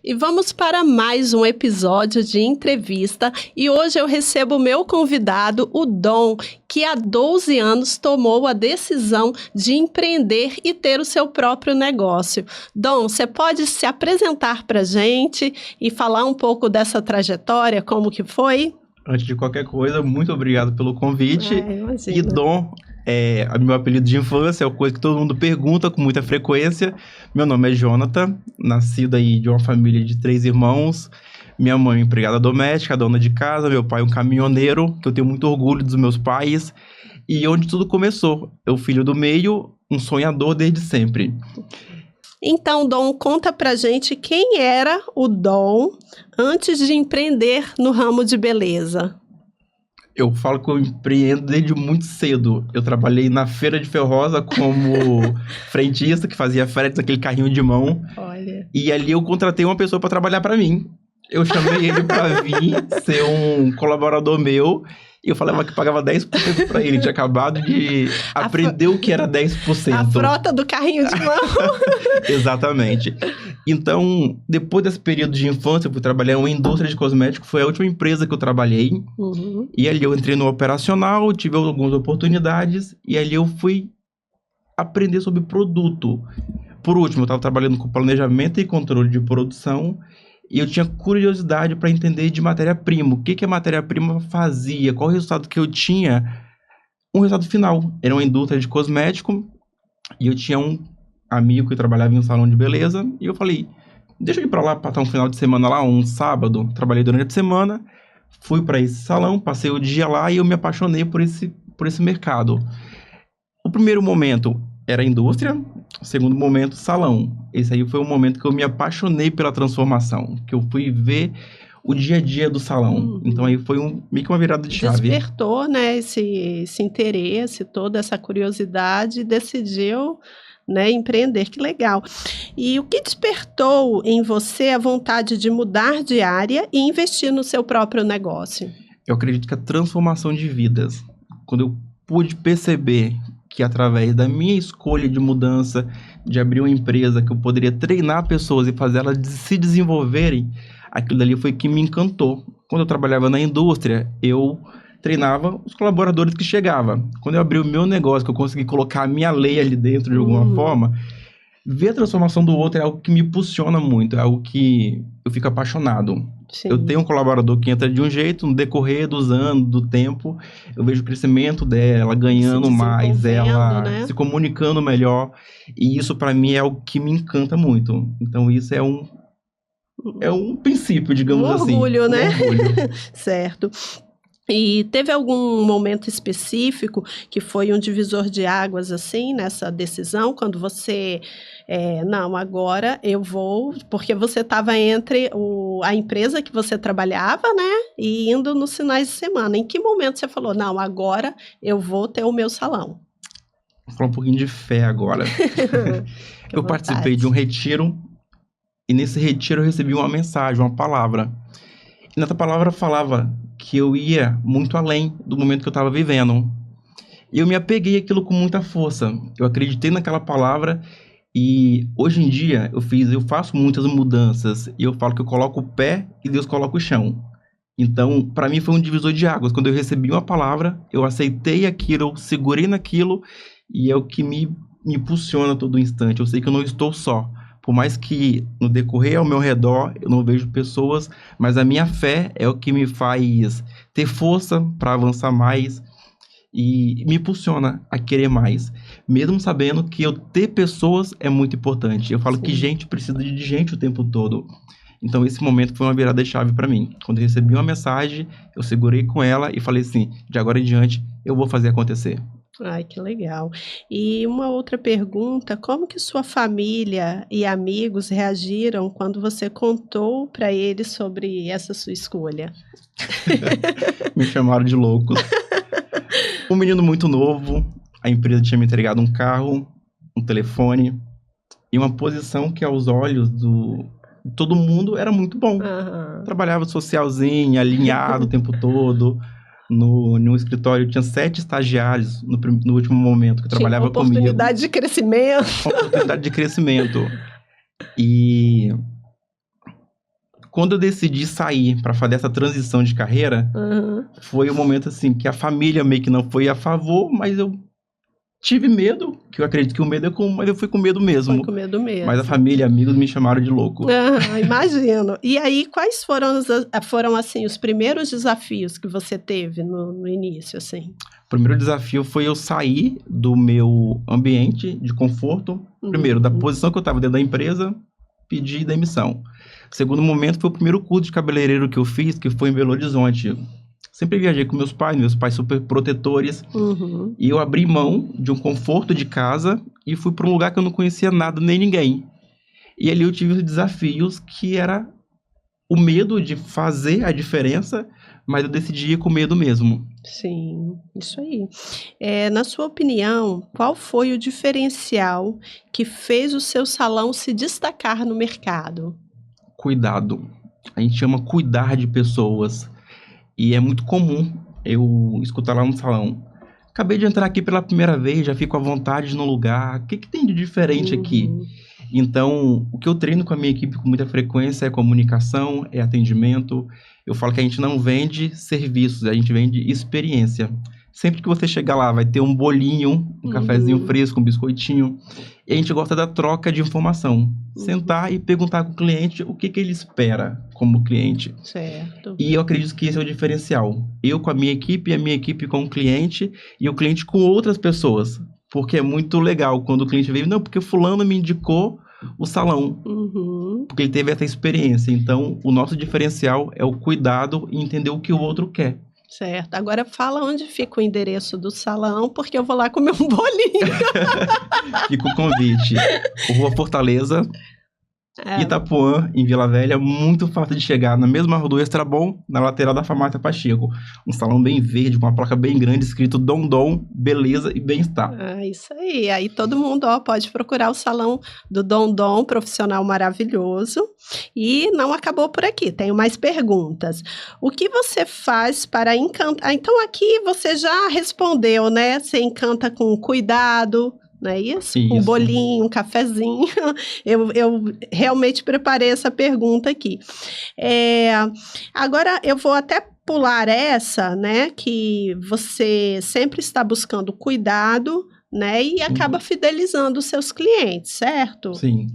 E vamos para mais um episódio de entrevista e hoje eu recebo o meu convidado, o Dom, que há 12 anos tomou a decisão de empreender e ter o seu próprio negócio. Dom, você pode se apresentar para a gente e falar um pouco dessa trajetória, como que foi? Antes de qualquer coisa, muito obrigado pelo convite. Imagina. E Dom é meu apelido de infância, é uma coisa que todo mundo pergunta com muita frequência. Meu nome é Jonathan, nascido aí de uma família de 3 irmãos. Minha mãe é empregada doméstica, dona de casa. Meu pai é um caminhoneiro, que eu tenho muito orgulho dos meus pais. E onde tudo começou, eu filho do meio, um sonhador desde sempre. Então, Dom, conta pra gente quem era o Dom antes de empreender no ramo de beleza. Eu falo que eu empreendo desde muito cedo. Eu trabalhei na Feira de Ferrosa como frentista, que fazia frete daquele carrinho de mão. Olha. E ali eu contratei uma pessoa para trabalhar para mim. Eu chamei ele para vir ser um colaborador meu. E eu falava que pagava 10% para ele. Tinha acabado de aprender o que era 10%. A frota do carrinho de mão. Exatamente. Então, depois desse período de infância, eu fui trabalhar em uma indústria de cosméticos. Foi a última empresa que eu trabalhei. Uhum. E ali eu entrei no operacional, tive algumas oportunidades. E ali eu fui aprender sobre produto. Por último, eu estava trabalhando com planejamento e controle de produção. E eu tinha curiosidade para entender de matéria-prima. O que a matéria-prima fazia? Qual o resultado que eu tinha? Um resultado final. Era uma indústria de cosmético. E eu tinha um amigo que trabalhava em um salão de beleza. E eu falei, deixa eu ir para lá, passar um final de semana lá, um sábado. Trabalhei durante a semana. Fui para esse salão, passei o dia lá e eu me apaixonei por esse mercado. O primeiro momento era a indústria. O segundo momento, salão. Esse aí foi o momento que eu me apaixonei pela transformação. Que eu fui ver o dia a dia do salão. Uhum. Então aí foi meio que uma virada de chave. Despertou, né, esse interesse, toda essa curiosidade e decidiu, né, empreender. Que legal. E o que despertou em você a vontade de mudar de área e investir no seu próprio negócio? Eu acredito que a transformação de vidas, quando eu pude perceber que através da minha escolha de mudança, de abrir uma empresa, que eu poderia treinar pessoas e fazer elas se desenvolverem, aquilo ali foi que me encantou. Quando eu trabalhava na indústria, eu treinava os colaboradores que chegavam. Quando eu abri o meu negócio, que eu consegui colocar a minha lei ali dentro de alguma forma, ver a transformação do outro é algo que me impulsiona muito, é algo que eu fico apaixonado. Sim. Eu tenho um colaborador que entra de um jeito, no decorrer dos anos, do tempo, eu vejo o crecimento dela, ganhando mais, ela se comunicando melhor, e isso para mim é algo que me encanta muito. Então isso é um princípio, digamos assim. Orgulho, né? Orgulho. Certo. E teve algum momento específico que foi um divisor de águas, assim, nessa decisão, quando você, não, agora eu vou, porque você estava entre a empresa que você trabalhava, né, e indo nos finais de semana. Em que momento você falou, não, agora eu vou ter o meu salão? Vou falar um pouquinho de fé agora. Eu participei de um retiro, e nesse retiro eu recebi uma mensagem, uma palavra. E nessa palavra falava que eu ia muito além do momento que eu estava vivendo. E eu me apeguei àquilo com muita força. Eu acreditei naquela palavra e hoje em dia eu faço muitas mudanças. E eu falo que eu coloco o pé e Deus coloca o chão. Então, para mim foi um divisor de águas. Quando eu recebi uma palavra, eu aceitei aquilo, eu segurei naquilo e é o que me impulsiona a todo instante. Eu sei que eu não estou só. Por mais que no decorrer ao meu redor eu não vejo pessoas, mas a minha fé é o que me faz ter força para avançar mais e me impulsiona a querer mais. Mesmo sabendo que eu ter pessoas é muito importante. Eu falo que gente precisa de gente o tempo todo. Então esse momento foi uma virada de chave para mim. Quando eu recebi uma mensagem, eu segurei com ela e falei assim, de agora em diante eu vou fazer acontecer. Ai, que legal. E uma outra pergunta, como que sua família e amigos reagiram quando você contou para eles sobre essa sua escolha? Me chamaram de louco. Um menino muito novo, a empresa tinha me entregado um carro, um telefone e uma posição que aos olhos de todo mundo era muito bom. Trabalhava socialzinho, alinhado o tempo todo. No escritório tinha 7 estagiários no último momento que trabalhava comigo. Oportunidade de crescimento. Oportunidade de crescimento. E Quando eu decidi sair para fazer essa transição de carreira, foi um momento assim que a família meio que não foi a favor, mas eu tive medo, que eu acredito que o medo é comum, mas eu fui com medo mesmo. Foi com medo mesmo. Mas a família e amigos me chamaram de louco. Imagino. E aí, quais foram assim, os primeiros desafios que você teve no início, assim? O primeiro desafio foi eu sair do meu ambiente de conforto. Primeiro, da posição que eu estava dentro da empresa, pedir demissão. O segundo momento foi o primeiro curso de cabeleireiro que eu fiz, que foi em Belo Horizonte. Sempre viajei com meus pais super protetores. E eu abri mão de um conforto de casa e fui para um lugar que eu não conhecia nada nem ninguém. E ali eu tive os desafios que era o medo de fazer a diferença, mas eu decidi ir com medo mesmo. Sim, isso aí. Na sua opinião, qual foi o diferencial que fez o seu salão se destacar no mercado? Cuidado. A gente chama cuidar de pessoas. E é muito comum eu escutar lá no salão: acabei de entrar aqui pela primeira vez, já fico à vontade no lugar. O que tem de diferente aqui? Então, o que eu treino com a minha equipe com muita frequência é comunicação, é atendimento. Eu falo que a gente não vende serviços, a gente vende experiência. Sempre que você chegar lá, vai ter um bolinho, um cafezinho fresco, um biscoitinho. E a gente gosta da troca de informação. Sentar e perguntar com o cliente o que ele espera como cliente. Certo. E eu acredito que esse é o diferencial. Eu com a minha equipe, e a minha equipe com o cliente, e o cliente com outras pessoas. Porque é muito legal quando o cliente vem, não, porque fulano me indicou o salão. Porque ele teve essa experiência. Então, o nosso diferencial é o cuidado e entender o que o outro quer. Certo. Agora fala onde fica o endereço do salão, porque eu vou lá comer um bolinho. Fica o convite. Rua Fortaleza, Itapuã, em Vila Velha, muito fácil de chegar. Na mesma rua do Extrabom, na lateral da Farmácia Pacheco. Um salão bem verde, com uma placa bem grande, escrito Dom Dom, beleza e bem-estar. Isso aí. Aí todo mundo pode procurar o salão do Dom Dom, profissional maravilhoso. E não acabou por aqui, tenho mais perguntas. O que você faz para encantar? Então aqui você já respondeu, né? Você encanta com cuidado, não é isso? Um bolinho, um cafezinho. Eu realmente preparei essa pergunta aqui. Agora eu vou até pular essa, né? Que você sempre está buscando cuidado, né? E acaba fidelizando os seus clientes, certo? Sim.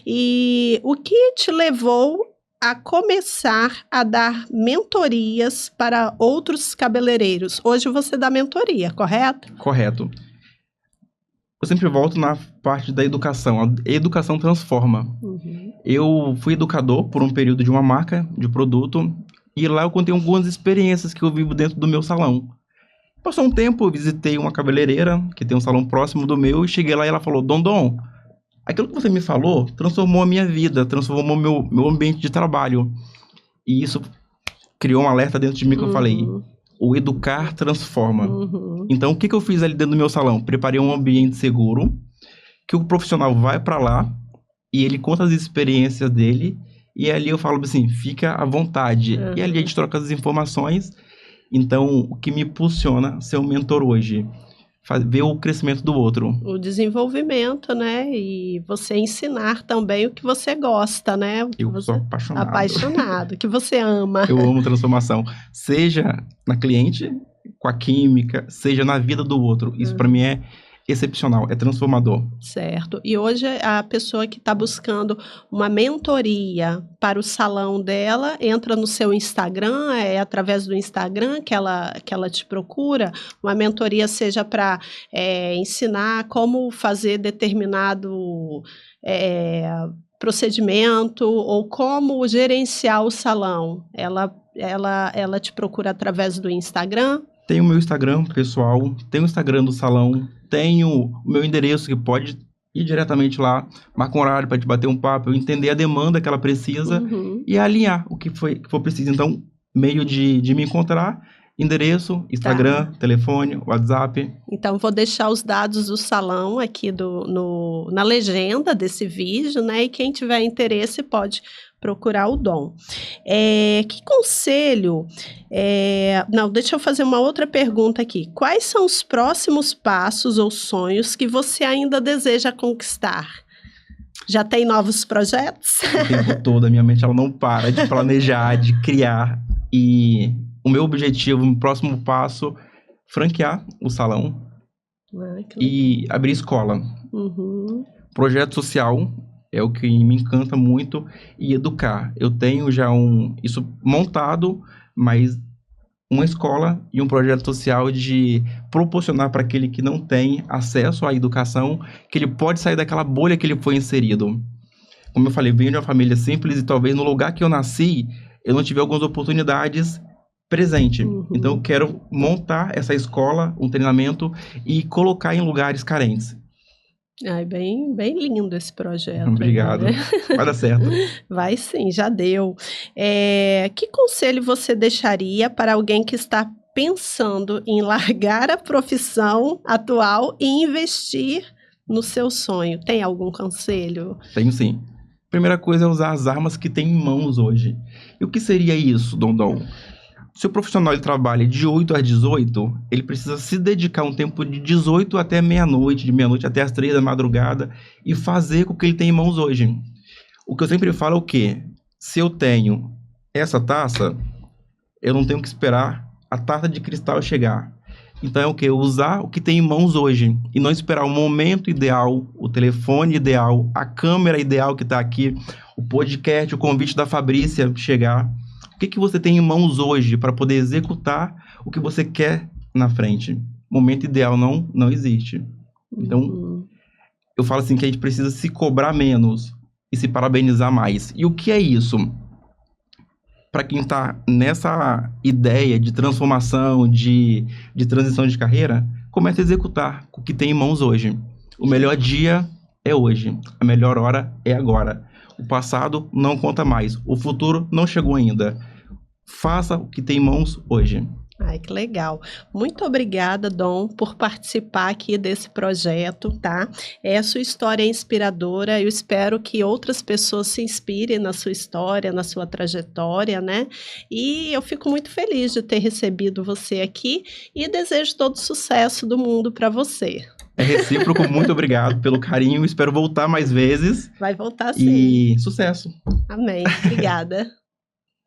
E o que te levou a começar a dar mentorias para outros cabeleireiros? Hoje você dá mentoria, correto? Correto. Eu sempre volto na parte da educação. A educação transforma. Eu fui educador por um período de uma marca de produto e lá eu contei algumas experiências que eu vivo dentro do meu salão. Passou um tempo, eu visitei uma cabeleireira que tem um salão próximo do meu e cheguei lá e ela falou: Dom, aquilo que você me falou transformou a minha vida, transformou meu ambiente de trabalho. E isso criou um alerta dentro de mim que eu falei: o educar transforma. Então, o que eu fiz ali dentro do meu salão? Preparei um ambiente seguro, que o profissional vai para lá e ele conta as experiências dele e ali eu falo assim, fica à vontade. E ali a gente troca as informações. Então, o que me impulsiona ser um mentor hoje? Ver o crescimento do outro. O desenvolvimento, né? E você ensinar também o que você gosta, né? Eu sou apaixonado. Apaixonado, que você ama. Eu amo transformação. Seja na cliente, com a química, seja na vida do outro. Isso para mim é excepcional, é transformador. Certo. E hoje a pessoa que está buscando uma mentoria para o salão dela, entra no seu Instagram, é através do Instagram que ela te procura, uma mentoria seja para ensinar como fazer determinado procedimento ou como gerenciar o salão. Ela te procura através do Instagram? Tem o meu Instagram pessoal, tem o Instagram do salão, tem o meu endereço que pode ir diretamente lá, marcar um horário para te bater um papo, eu entender a demanda que ela precisa e alinhar o que for preciso. Então, meio de me encontrar, endereço, Instagram, telefone, WhatsApp. Então, vou deixar os dados do salão aqui na legenda desse vídeo, né? E quem tiver interesse pode procurar o Dom. Que conselho... Não, deixa eu fazer uma outra pergunta aqui. Quais são os próximos passos ou sonhos que você ainda deseja conquistar? Já tem novos projetos? O tempo todo, a minha mente ela não para de planejar, de criar. E o meu objetivo, o próximo passo, franquear o salão e abrir escola. Uhum. Projeto social é o que me encanta muito e educar. Eu tenho já isso montado, mas uma escola e um projeto social de proporcionar para aquele que não tem acesso à educação, que ele pode sair daquela bolha que ele foi inserido. Como eu falei, venho de uma família simples e talvez no lugar que eu nasci, eu não tive algumas oportunidades presentes. Uhum. Então eu quero montar essa escola, um treinamento e colocar em lugares carentes. Ai, bem lindo esse projeto. Obrigado. Né? Vai dar certo. Vai sim, já deu. Que conselho você deixaria para alguém que está pensando em largar a profissão atual e investir no seu sonho? Tem algum conselho? Tenho sim. Primeira coisa é usar as armas que tem em mãos hoje. E o que seria isso, Dondon? Se o profissional ele trabalha de 8 às 18, ele precisa se dedicar um tempo de 18 até meia-noite, de meia-noite até as 3 da madrugada e fazer com o que ele tem em mãos hoje. O que eu sempre falo é o quê? Se eu tenho essa taça, eu não tenho que esperar a taça de cristal chegar. Então é o quê? Usar o que tem em mãos hoje e não esperar o momento ideal, o telefone ideal, a câmera ideal que está aqui, o podcast, o convite da Fabrícia chegar. O que você tem em mãos hoje para poder executar o que você quer na frente? Momento ideal não existe. Então, eu falo assim que a gente precisa se cobrar menos e se parabenizar mais. E o que é isso? Para quem está nessa ideia de transformação, de transição de carreira, comece a executar o que tem em mãos hoje. O melhor dia é hoje. A melhor hora é agora. O passado não conta mais. O futuro não chegou ainda. Faça o que tem em mãos hoje. Ai, que legal. Muito obrigada, Dom, por participar aqui desse projeto, tá? A sua história é inspiradora. Eu espero que outras pessoas se inspirem na sua história, na sua trajetória, né? E eu fico muito feliz de ter recebido você aqui e desejo todo o sucesso do mundo para você. É recíproco, muito obrigado pelo carinho. Espero voltar mais vezes. Vai voltar sim. E sucesso. Amém. Obrigada.